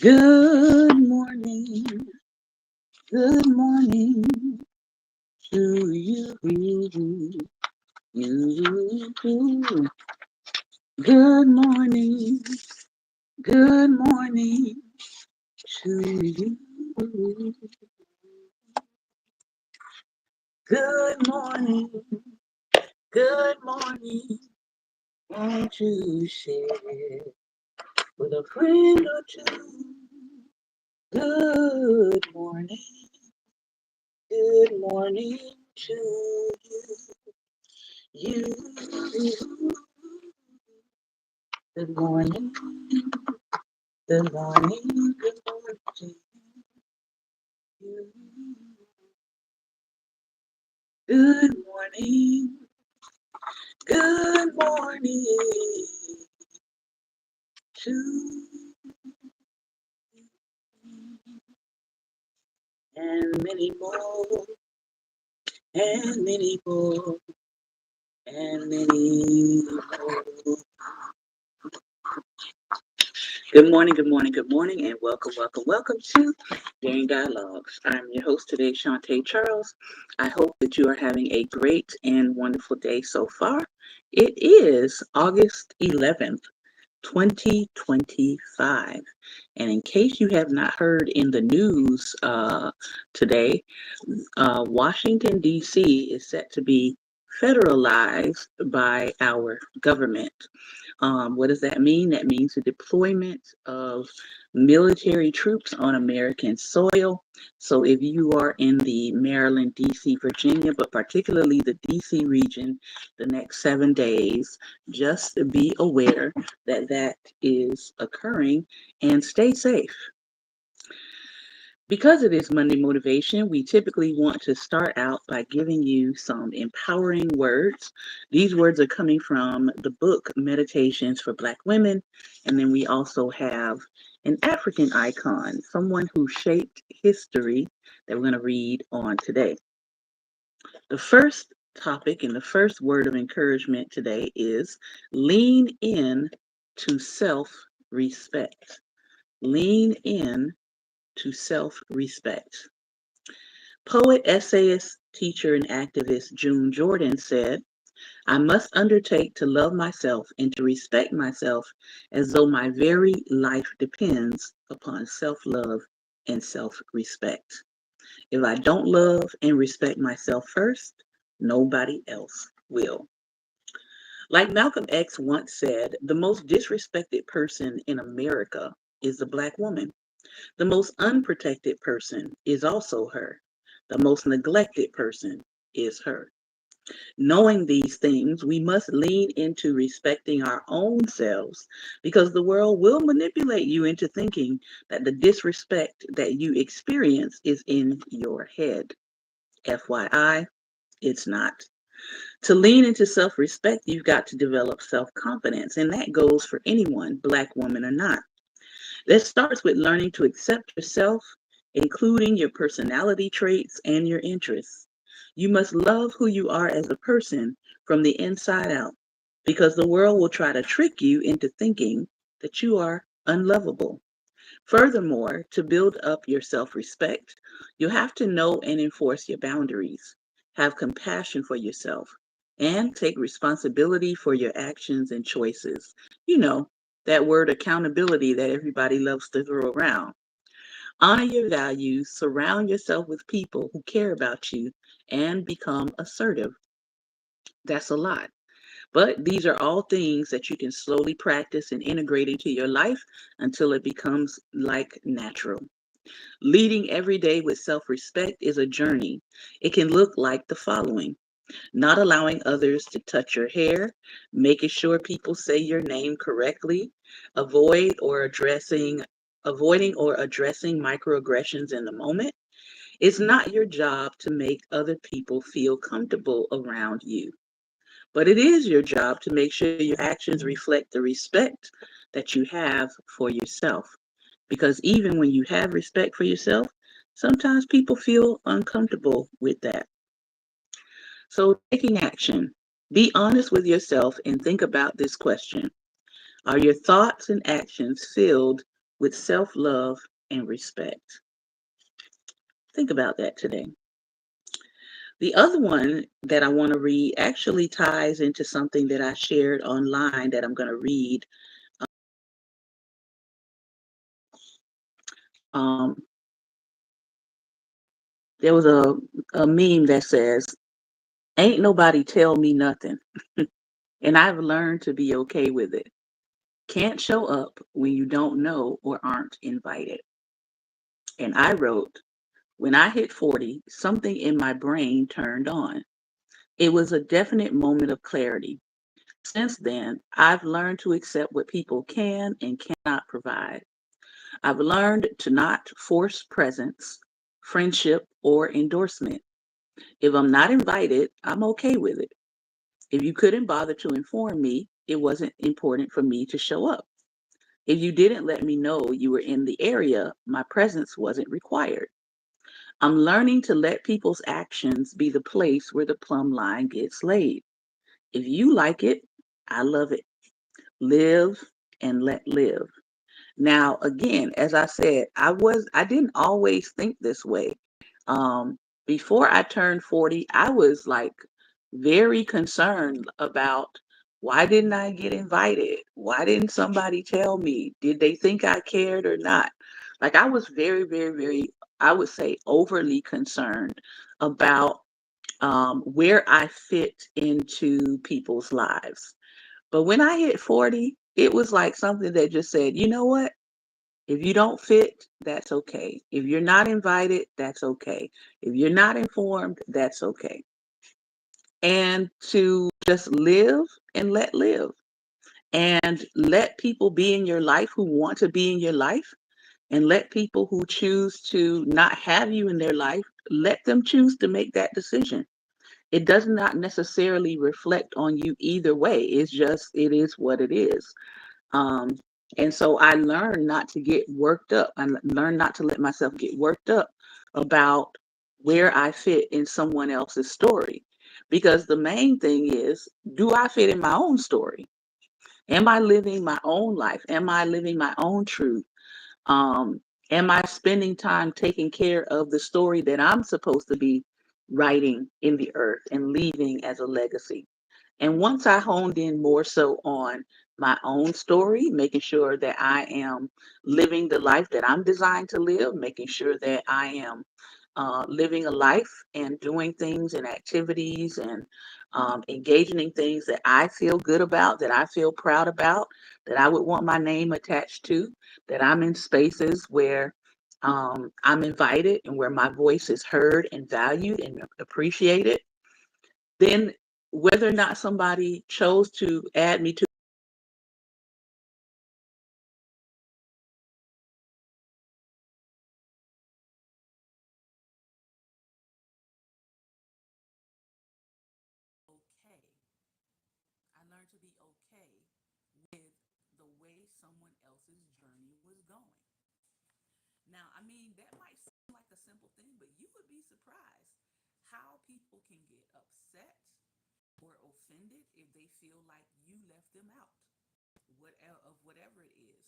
Good morning, good morning to you. Good morning, good morning to you. Good morning, good morning. Won't you share with a friend or two? Good morning to you. Good morning, good morning, good morning to you. Good morning, good morning to and many more, and many more, and many more. Good morning, good morning, good morning, and welcome to Daring Dialogues. I'm your host today, Shantae Charles. I hope that you are having a great and wonderful day so far. It is August 11th, 2025. And in case you have not heard in the news today, Washington, D.C. is set to be federalized by our government. What does that mean? That means the deployment of military troops on American soil. So if you are in the Maryland, DC, Virginia, but particularly the DC region, the next 7 days, just be aware that that is occurring and stay safe. Because it is Monday Motivation, we typically want to start out by giving you some empowering words. These words are coming from the book Meditations for Black Women. And then we also have an African icon, someone who shaped history that we're going to read on today. The first topic and the first word of encouragement today is lean in to self respect. Lean in to self respect. Poet, essayist, teacher, and activist June Jordan said, I must undertake to love myself and to respect myself as though my very life depends upon self love and self respect. If I don't love and respect myself first, nobody else will. Like Malcolm X once said, the most disrespected person in America is the Black woman. The most unprotected person is also her. The most neglected person is her. Knowing these things, we must lean into respecting our own selves because the world will manipulate you into thinking that the disrespect that you experience is in your head. FYI, it's not. To lean into self respect, you've got to develop self confidence, and that goes for anyone, Black woman or not. This starts with learning to accept yourself, including your personality traits and your interests. You must love who you are as a person from the inside out because the world will try to trick you into thinking that you are unlovable. Furthermore, to build up your self respect, you have to know and enforce your boundaries, have compassion for yourself, and take responsibility for your actions and choices. You know, that word accountability that everybody loves to throw around. Honor your values, surround yourself with people who care about you, and become assertive. That's a lot. But these are all things that you can slowly practice and integrate into your life until it becomes like natural. Leading every day with self respect is a journey. It can look like the following: not allowing others to touch your hair, making sure people say your name correctly, avoid or addressing avoiding or addressing microaggressions in the moment. It's not your job to make other people feel comfortable around you, but it is your job to make sure your actions reflect the respect that you have for yourself. Because even when you have respect for yourself, sometimes people feel uncomfortable with that. So, taking action. Be honest with yourself and think about this question: are your thoughts and actions filled with self love and respect. Think about that today. The other one that I want to read actually ties into something that I shared online that I'm going to read. Um, there was a meme that says, "Ain't nobody tell me nothing." And I've learned to be okay with it. Can't show up when you don't know or aren't invited. And I wrote, when I hit 40, something in my brain turned on. It was a definite moment of clarity. Since then, I've learned to accept what people can and cannot provide. I've learned to not force presence, friendship, or endorsement. If I'm not invited, I'm okay with it. If you couldn't bother to inform me, it wasn't important for me to show up. If you didn't let me know you were in the area, my presence wasn't required. I'm learning to let people's actions be the place where the plumb line gets laid. If you like it, I love it. Live and let live. Now, again, as I said, I didn't always think this way. Um, Before I turned 40, I was like very concerned about why didn't I get invited? Why didn't somebody tell me? Did they think I cared or not? Like I was very, very, very, I would say overly concerned about where I fit into people's lives. But when I hit 40, it was like something that just said, you know what? If you don't fit, that's okay. If you're not invited, that's okay. If you're not informed, that's okay. And to just live and let live and let people be in your life who want to be in your life and let people who choose to not have you in their life, let them choose to make that decision. It does not necessarily reflect on you either way. It's just, it is what it is. Um, and so I learned not to get worked up. I learned not to let myself get worked up about where I fit in someone else's story. Because the main thing is, do I fit in my own story? Am I living my own life? Am I living my own truth? Um, am I spending time taking care of the story that I'm supposed to be writing in the earth and leaving as a legacy? And once I honed in more so on my own story, making sure that I am living the life that I'm designed to live, making sure that I am living a life and doing things and activities and engaging in things that I feel good about, that I feel proud about, that I would want my name attached to, that I'm in spaces where I'm invited and where my voice is heard and valued and appreciated, then whether or not somebody chose to add me to okay. I learned to be okay with the way someone else's journey was going. Now, I mean, that might seem like a simple thing, but you would be surprised how people can get upset or offended if they feel like you left them out, whatever it is.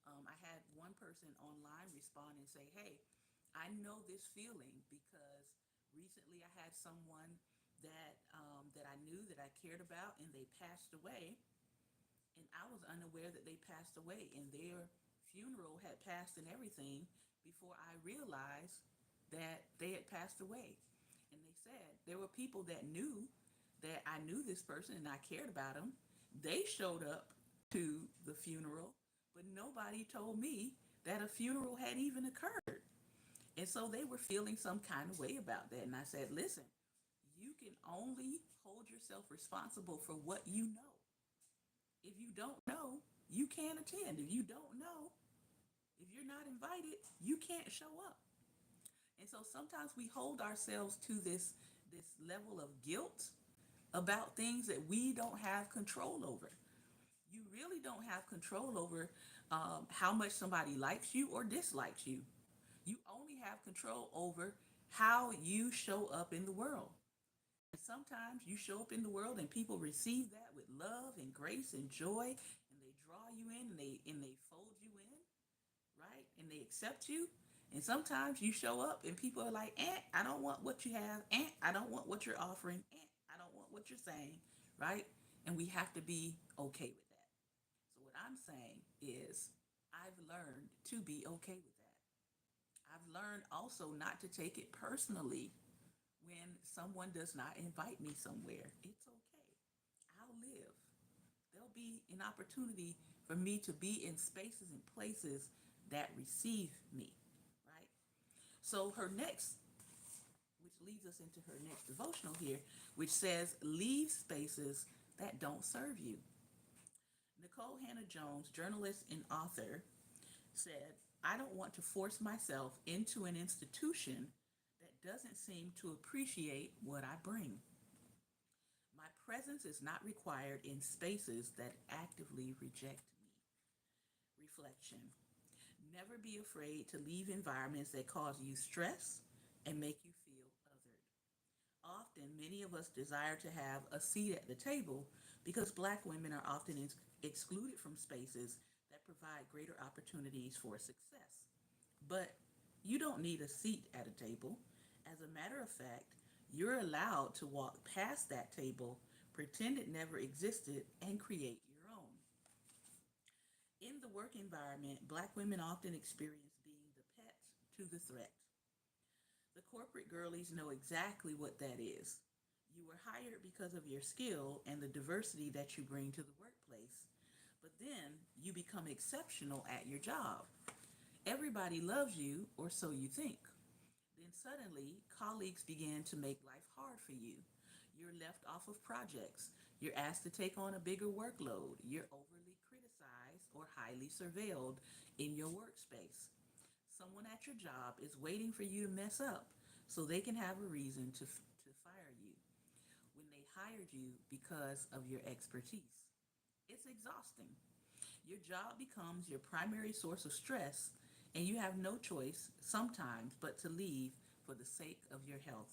I had one person online respond and say, "Hey, I know this feeling because recently I had someone that I knew that I cared about, and they passed away, and I was unaware that they passed away, and their funeral had passed and everything before I realized that they had passed away." And they said there were people that knew that I knew this person and I cared about them. They showed up to the funeral, but nobody told me that a funeral had even occurred. And so they were feeling some kind of way about that. And I said, listen, you can only hold yourself responsible for what you know. If you don't know, you can't attend. If you don't know, if you're not invited, you can't show up. And so sometimes we hold ourselves to this level of guilt about things that we don't have control over. You really don't have control over how much somebody likes you or dislikes you. You only have control over how you show up in the world. And sometimes you show up in the world and people receive that with love and grace and joy, and they draw you in and they fold you in, when they accept you. And sometimes you show up and people are like, I don't want what you have. I don't want what you're offering. I don't want what you're saying. Right? And we have to be okay with that. So, what I'm saying is, I've learned to be okay with that. I've learned also not to take it personally when someone does not invite me somewhere. It's okay. I'll live. There'll be an opportunity for me to be in spaces and places that receive me, right? So her next, which leads us into her next devotional here, which says, leave spaces that don't serve you. Nicole Hannah Jones, journalist and author, said, I don't want to force myself into an institution that doesn't seem to appreciate what I bring. My presence is not required in spaces that actively reject me. Reflection. Never be afraid to leave environments that cause you stress and make you feel othered. Often, many of us desire to have a seat at the table because Black women are often excluded from spaces that provide greater opportunities for success. But you don't need a seat at a table. As a matter of fact, you're allowed to walk past that table, pretend it never existed, and create your own. In the work environment, Black women often experience being the pet to the threat. The corporate girlies know exactly what that is. You were hired because of your skill and the diversity that you bring to the workplace, but then you become exceptional at your job. Everybody loves you, or so you think. Then suddenly, colleagues begin to make life hard for you. You're left off of projects. You're asked to take on a bigger workload. You're overly criticized or highly surveilled in your workspace. Someone at your job is waiting for you to mess up so they can have a reason to fire you when they hired you because of your expertise. It's exhausting. Your job becomes your primary source of stress, and you have no choice sometimes but to leave for the sake of your health.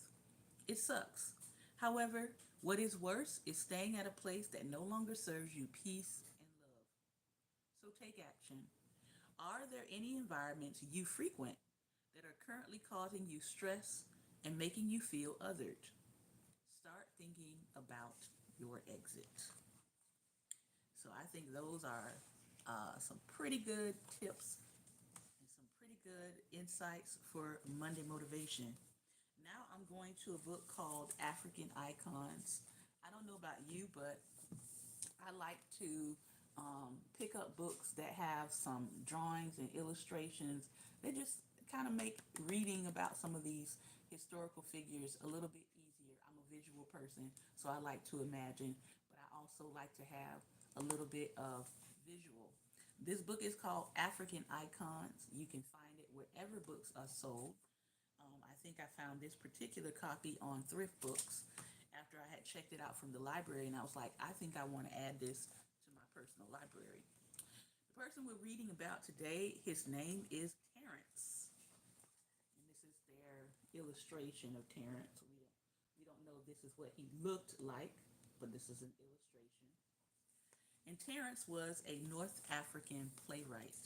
It sucks. However, what is worse is staying at a place that no longer serves you peace and love. So take action. Are there any environments you frequent that are currently causing you stress and making you feel othered? Start thinking about your exit. So I think those are some pretty good tips and some pretty good insights for Monday motivation. Now I'm going to a book called African Icons. I don't know about you, but I like to pick up books that have some drawings and illustrations. They just kind of make reading about some of these historical figures a little bit easier. I'm a visual person, so I like to imagine, but I also like to have a little bit of visual. This book is called African Icons. You can find it wherever books are sold. I think I found this particular copy on Thrift Books after I had checked it out from the library, and I was like, I think I want to add this to my personal library. The person we're reading about today, his name is Terrence, and this is their illustration of Terrence. We don't know this is what he looked like, but this is an illustration. And Terrence was a North African playwright.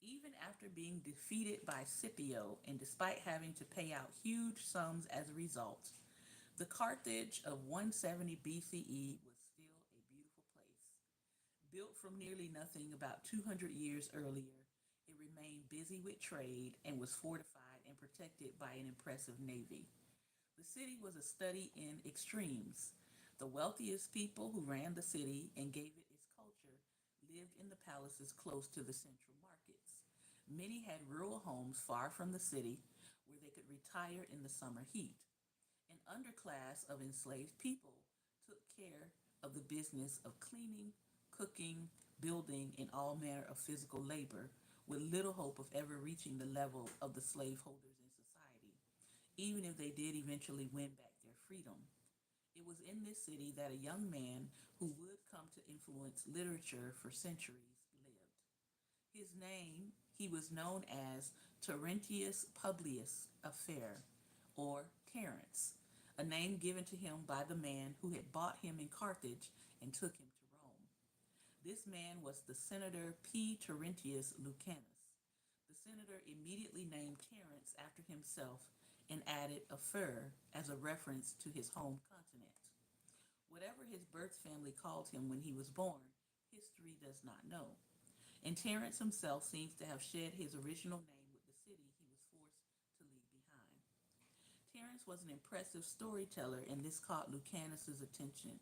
Even after being defeated by Scipio and despite having to pay out huge sums as a result, the Carthage of 170 BCE was still a beautiful place. Built from nearly nothing about 200 years earlier, it remained busy with trade and was fortified and protected by an impressive navy. The city was a study in extremes. The wealthiest people who ran the city and gave it its culture lived in the palaces close to the central markets. Many had rural homes far from the city where they could retire in the summer heat. An underclass of enslaved people took care of the business of cleaning, cooking, building, and all manner of physical labor, with little hope of ever reaching the level of the slaveholders in society, even if they did eventually win back their freedom. It was in this city that a young man who would come to influence literature for centuries lived. His name, he was known as Terentius Publius Affair, or Terence, a name given to him by the man who had bought him in Carthage and took him to Rome. This man was the Senator P. Terentius Lucanus. The senator immediately named Terence after himself and added a fur as a reference to his home continent. Whatever his birth family called him when he was born, history does not know. And Terence himself seems to have shed his original name with the city he was forced to leave behind. Terence was an impressive storyteller, and this caught Lucanus's attention.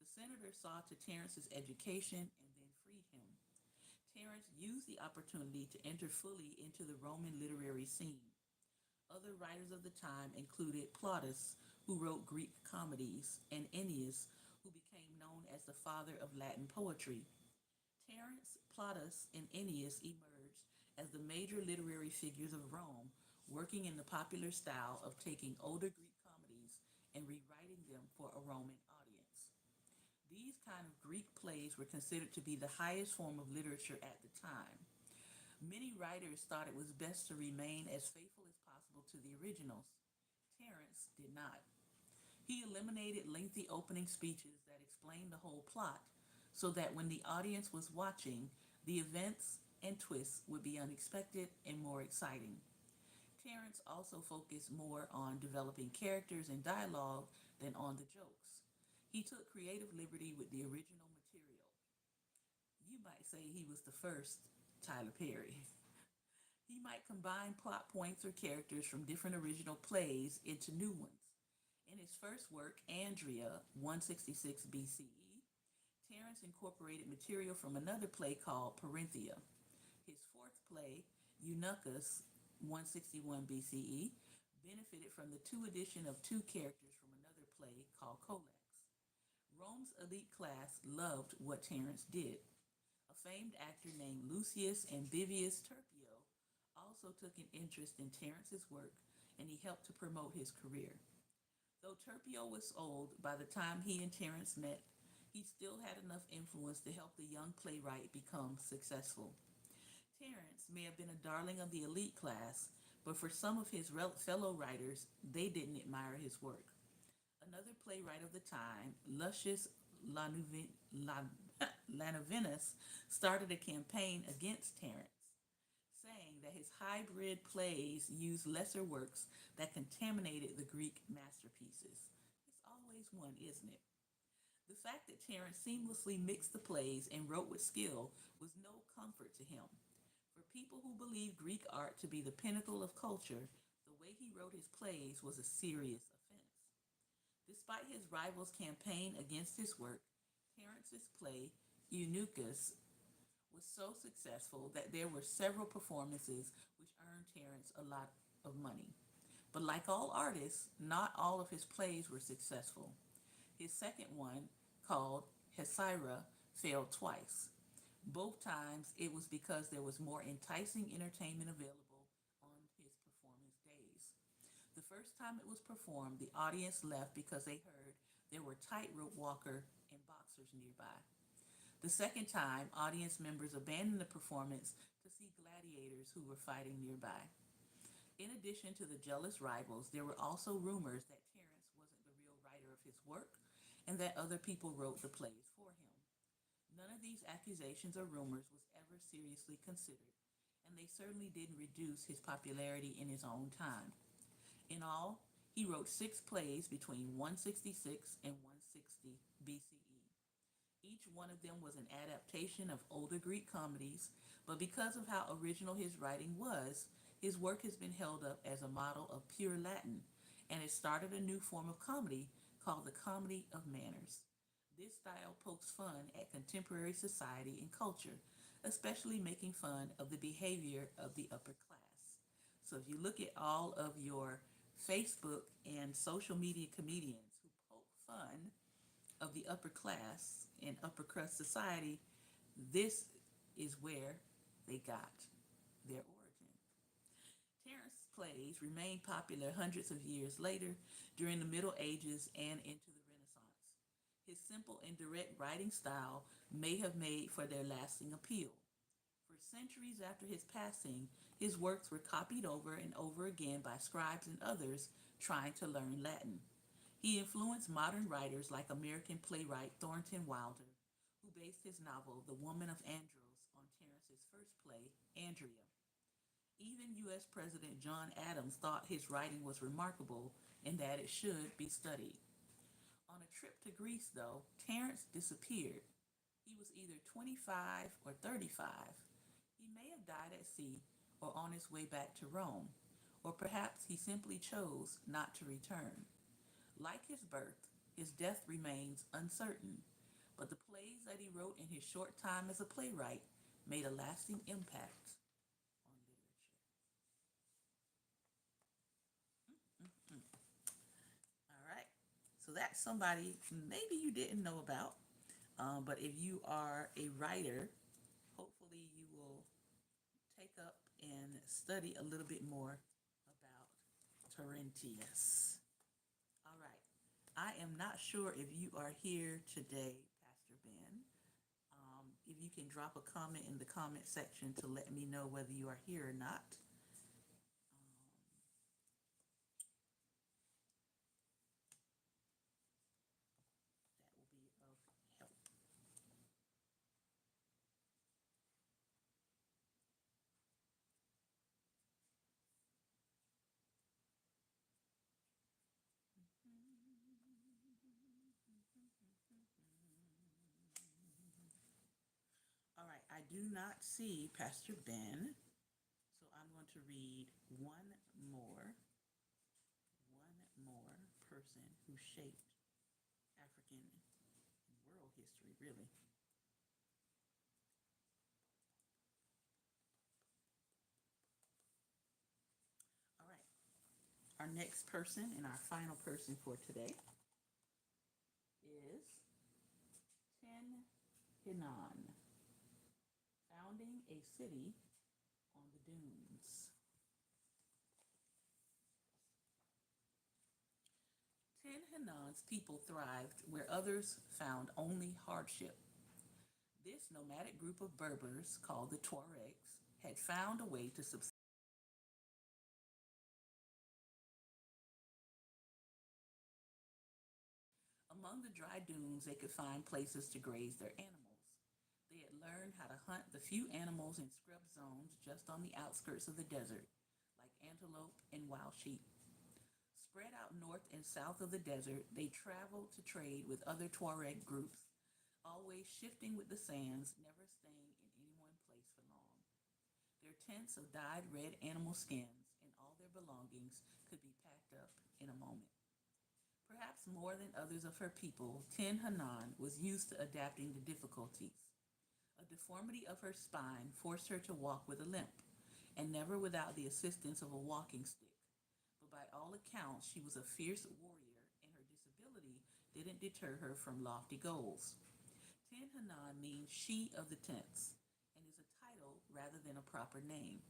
The senator saw to Terence's education and then freed him. Terence used the opportunity to enter fully into the Roman literary scene. Other writers of the time included Plautus, who wrote Greek comedies, and Ennius, who became known as the father of Latin poetry. Terence, Plautus, and Ennius emerged as the major literary figures of Rome, working in the popular style of taking older Greek comedies and rewriting them for a Roman audience. These kind of Greek plays were considered to be the highest form of literature at the time. Many writers thought it was best to remain as faithful as possible to the originals. Terence did not. He eliminated lengthy opening speeches that explained the whole plot so that when the audience was watching, the events and twists would be unexpected and more exciting. Terence also focused more on developing characters and dialogue than on the jokes. He took creative liberty with the original material. You might say he was the first Tyler Perry. He might combine plot points or characters from different original plays into new ones. In his first work, Andrea, 166 BCE, Terence incorporated material from another play called Parenthea. His fourth play, Eunuchus, 161 BCE, benefited from the two addition of two characters from another play called Colex. Rome's elite class loved what Terence did. A famed actor named Lucius Ambivius Turpio also took an interest in Terence's work, and he helped to promote his career. Though Turpio was old by the time he and Terence met, he still had enough influence to help the young playwright become successful. Terence may have been a darling of the elite class, but for some of his fellow writers, they didn't admire his work. Another playwright of the time, Lucius Lanovinus, started a campaign against Terence, saying that his hybrid plays used lesser works that contaminated the Greek masterpieces. It's always one, isn't it? The fact that Terence seamlessly mixed the plays and wrote with skill was no comfort to him. For people who believe Greek art to be the pinnacle of culture, the way he wrote his plays was a serious offense. Despite his rivals' campaign against his work, Terence's play, Eunuchus, was so successful that there were several performances which earned Terence a lot of money. But like all artists, not all of his plays were successful. His second one, called Hesyra, failed twice. Both times it was because there was more enticing entertainment available on his performance days. The first time it was performed, the audience left because they heard there were tightrope walker and boxers nearby. The second time, audience members abandoned the performance to see gladiators who were fighting nearby. In addition to the jealous rivals, there were also rumors that Terence wasn't the real writer of his work and that other people wrote the plays for him. None of these accusations or rumors was ever seriously considered, and they certainly didn't reduce his popularity in his own time. In all, he wrote six plays between 166 and 160 BCE. Each one of them was an adaptation of older Greek comedies, but because of how original his writing was, his work has been held up as a model of pure Latin, and it started a new form of comedy called the comedy of manners. This style pokes fun at contemporary society and culture, especially making fun of the behavior of the upper class. So if you look at all of your Facebook and social media comedians who poke fun of the upper class and upper crust society, this is where they got their origin. Terrence's plays remained popular hundreds of years later during the Middle Ages and into the Renaissance. His simple and direct writing style may have made for their lasting appeal. For centuries after his passing, his works were copied over and over again by scribes and others trying to learn Latin. He influenced modern writers like American playwright Thornton Wilder, who based his novel, The Woman of Andros, on Terence's first play, Andrea. Even U.S. President John Adams thought his writing was remarkable and that it should be studied. On a trip to Greece, though, Terence disappeared. He was either 25 or 35. He may have died at sea or on his way back to Rome, or perhaps he simply chose not to return. Like his birth, his death remains uncertain, but the plays that he wrote in his short time as a playwright made a lasting impact on literature. All right, so that's somebody maybe you didn't know about, but if you are a writer, hopefully you will take up and study a little bit more about Terentius. All right. I am not sure if you are here today, Pastor Ben. If you can drop a comment in the comment section to let me know whether you are here or not. That will be of help. All right, I do not see Pastor Ben, so I'm going to read one more person who shaped African and world history, really. All right, our next person and our final person for today is Tin Hinan, founding a city on the dunes. Tin Hinan's people thrived where others found only hardship. This nomadic group of Berbers, called the Tuaregs, had found a way to subsist. Among the dry dunes, they could find places to graze their animals. They had learned how to hunt the few animals in scrub zones just on the outskirts of the desert, like antelope and wild sheep. Spread out north and south of the desert, they traveled to trade with other Tuareg groups, always shifting with the sands, never staying in any one place for long. Their tents of dyed red animal skins and all their belongings could be packed up in a moment. Perhaps more than others of her people, Tin Hanan was used to adapting to difficulties. A deformity of her spine forced her to walk with a limp, and never without the assistance of a walking stick. But by all accounts, she was a fierce warrior, and her disability didn't deter her from lofty goals. Tin Hanan means she of the tents, and is a title rather than a proper name.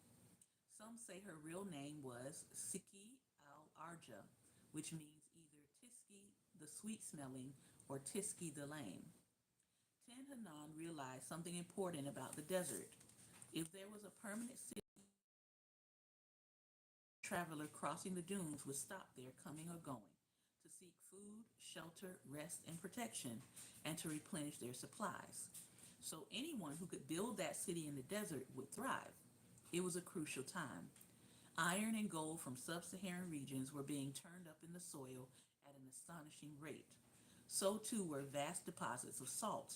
Some say her real name was Siki al Arja, which means either Tiski the sweet smelling or Tiski the lame. Tin Hanan realized something important about the desert. If there was a permanent city, traveler crossing the dunes would stop there coming or going to seek food, shelter, rest, and protection, and to replenish their supplies. So anyone who could build that city in the desert would thrive. It was a crucial time. Iron and gold from sub-Saharan regions were being turned up in the soil at an astonishing rate. So too were vast deposits of salt.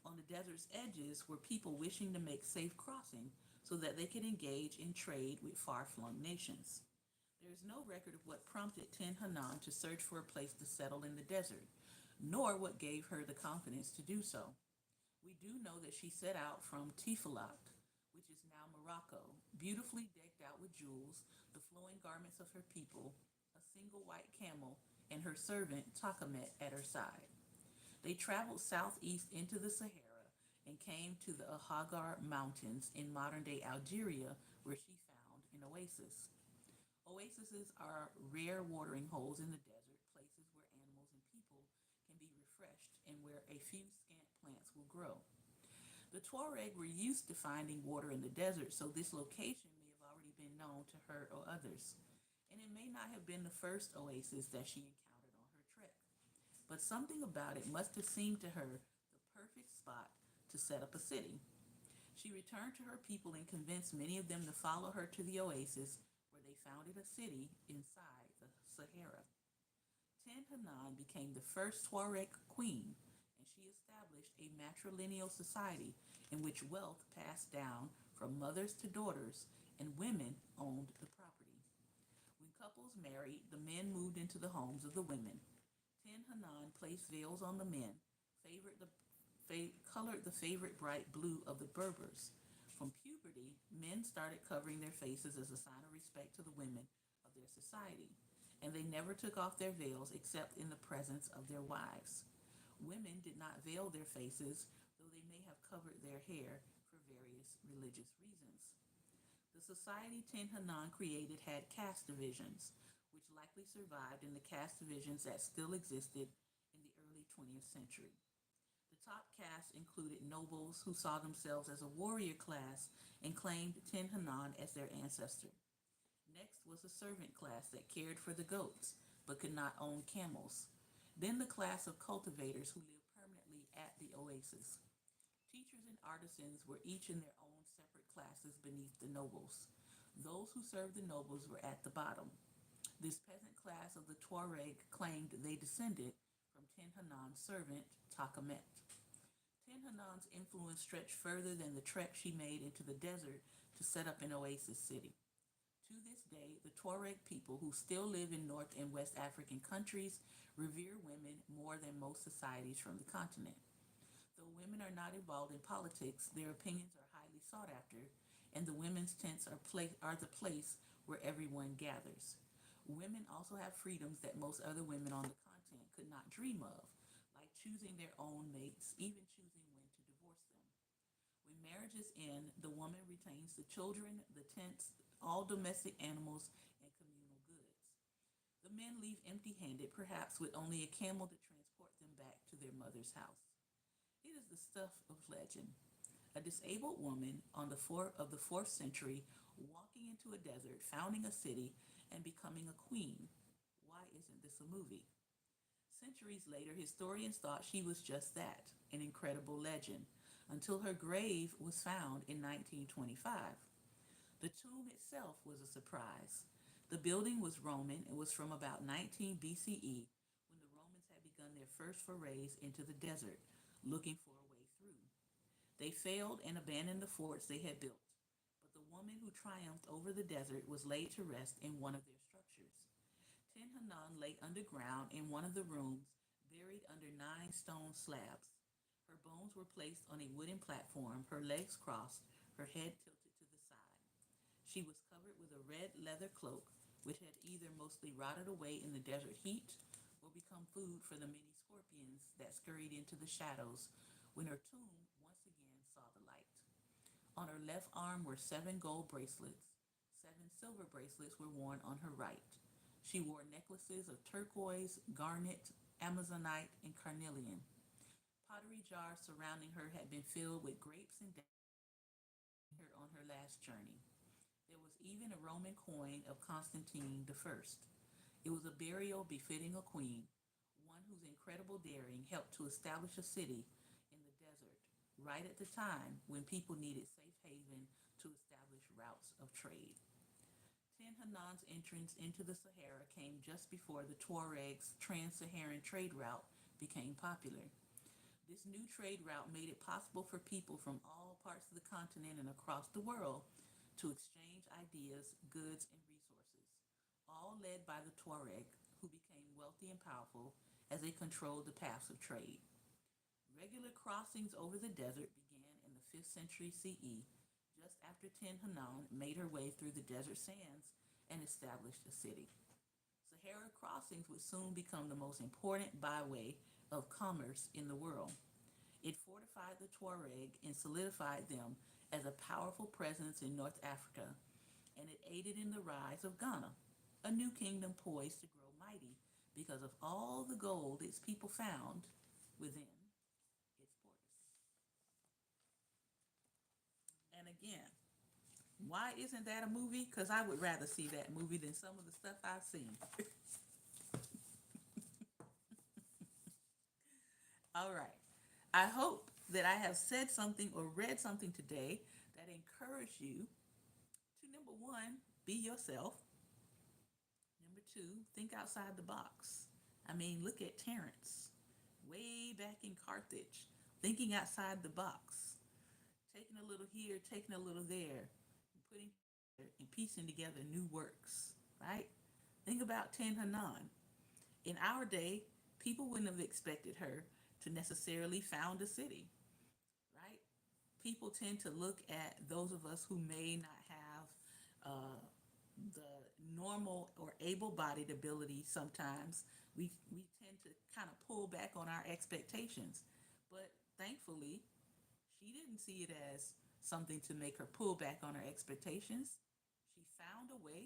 On the desert's edges were people wishing to make safe crossing so that they could engage in trade with far-flung nations. There is no record of what prompted Tin Hanan to search for a place to settle in the desert, nor what gave her the confidence to do so. We do know that she set out from Tiferet, which is now Morocco, beautifully decked out with jewels, the flowing garments of her people, a single white camel, and her servant Takamet at her side. They traveled southeast into the Sahara and came to the Hagar Mountains in modern-day Algeria, where she found an oasis. Oases are rare watering holes in the desert, places where animals and people can be refreshed and where a few scant plants will grow. The Tuareg were used to finding water in the desert, so this location may have already been known to her or others. And it may not have been the first oasis that she encountered on her trek. But something about it must have seemed to her the perfect spot to set up a city. She returned to her people and convinced many of them to follow her to the oasis, where they founded a city inside the Sahara. Ten Hannan became the first Tuareg queen, and she established a matrilineal society in which wealth passed down from mothers to daughters, and women owned the property. When couples married, the men moved into the homes of the women. Ten Hannan placed veils on the men, favored the colored the favorite bright blue of the Berbers. From puberty, men started covering their faces as a sign of respect to the women of their society, and they never took off their veils except in the presence of their wives. Women did not veil their faces, though they may have covered their hair for various religious reasons. The society Ten Hannan created had caste divisions, which likely survived in the caste divisions that still existed in the early 20th century. The top caste included nobles who saw themselves as a warrior class and claimed Ten Hannan as their ancestor. Next was the servant class that cared for the goats but could not own camels. Then the class of cultivators who lived permanently at the oasis. Teachers and artisans were each in their own separate classes beneath the nobles. Those who served the nobles were at the bottom. This peasant class of the Tuareg claimed they descended from Ten Hannan's servant, Takamet. Ten Hannan's influence stretched further than the trek she made into the desert to set up an oasis city. To this day, the Tuareg people, who still live in North and West African countries, revere women more than most societies from the continent. Though women are not involved in politics, their opinions are highly sought after, and the women's tents are the place where everyone gathers. Women also have freedoms that most other women on the continent could not dream of, like choosing their own mates, even choosing when to divorce them. When marriages end, the woman retains the children, the tents, all domestic animals, and communal goods. The men leave empty handed, perhaps with only a camel to transport them back to their mother's house. It is the stuff of legend. A disabled woman on the fourth century walking into a desert, founding a city, and becoming a queen. Why isn't this a movie? Centuries later, historians thought she was just that, an incredible legend, until her grave was found in 1925. The tomb itself was a surprise. The building was Roman and was from about 19 BCE, when the Romans had begun their first forays into the desert, looking for a way through. They failed and abandoned the forts they had built, but the woman who triumphed over the desert was laid to rest in one of their structures. Ten Hannan lay underground in one of the rooms, buried under 9 stone slabs. Her bones were placed on a wooden platform, her legs crossed, her head tilted to the side. She was covered with a red leather cloak, which had either mostly rotted away in the desert heat or become food for the many scorpions that scurried into the shadows when her tomb once again saw the light. On her left arm were 7 gold bracelets. 7 silver bracelets were worn on her right. She wore necklaces of turquoise, garnet, amazonite, and carnelian. Pottery jars surrounding her had been filled with grapes and dates, reminding her on her last journey. There was even a Roman coin of Constantine the First. It was a burial befitting a queen, one whose incredible daring helped to establish a city in the desert, right at the time when people needed safe haven to establish routes of trade. Ten Hannan's entrance into the Sahara came just before the Tuaregs' trans-Saharan trade route became popular. This new trade route made it possible for people from all parts of the continent and across the world to exchange ideas, goods, and resources, all led by the Tuareg, who became wealthy and powerful as they controlled the paths of trade. Regular crossings over the desert began in the 5th century CE, just after Ten Hannan made her way through the desert sands and established a city. Sahara crossings would soon become the most important byway of commerce in the world. It fortified the Tuareg and solidified them as a powerful presence in North Africa, and it aided in the rise of Ghana, a new kingdom poised to grow mighty because of all the gold its people found within its borders. And again, why isn't that a movie? Because I would rather see that movie than some of the stuff I've seen. All right. I hope that I have said something or read something today that encouraged you to, number one, be yourself. Number two, think outside the box. I mean, look at Terence, way back in Carthage, thinking outside the box, taking a little here, taking a little there, putting together and piecing together new works, right? Think about Ten Hanan. In our day, people wouldn't have expected her to necessarily found a city, right? People tend to look at those of us who may not have uh, the normal or able-bodied ability. Sometimes we tend to kind of pull back on our expectations, but thankfully she didn't see it as something to make her pull back on her expectations. She found a way.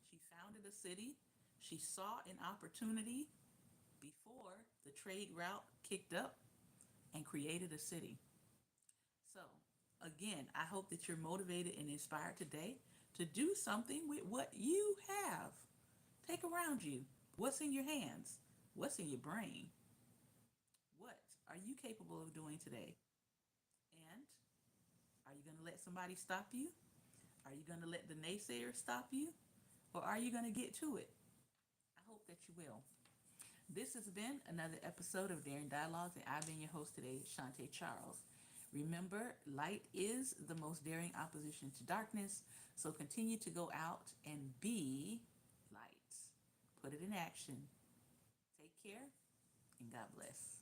She founded a city. She saw an opportunity before the trade route kicked up and created a city. So, again, I hope that you're motivated and inspired today to do something with what you have. Take around you. What's in your hands? What's in your brain? What are you capable of doing today? And are you going to let somebody stop you? Are you going to let the naysayers stop you? Or are you going to get to it? I hope that you will. This has been another episode of Daring Dialogues, and I've been your host today, Shantae Charles. Remember, light is the most daring opposition to darkness, so continue to go out and be light. Put it in action. Take care, and God bless.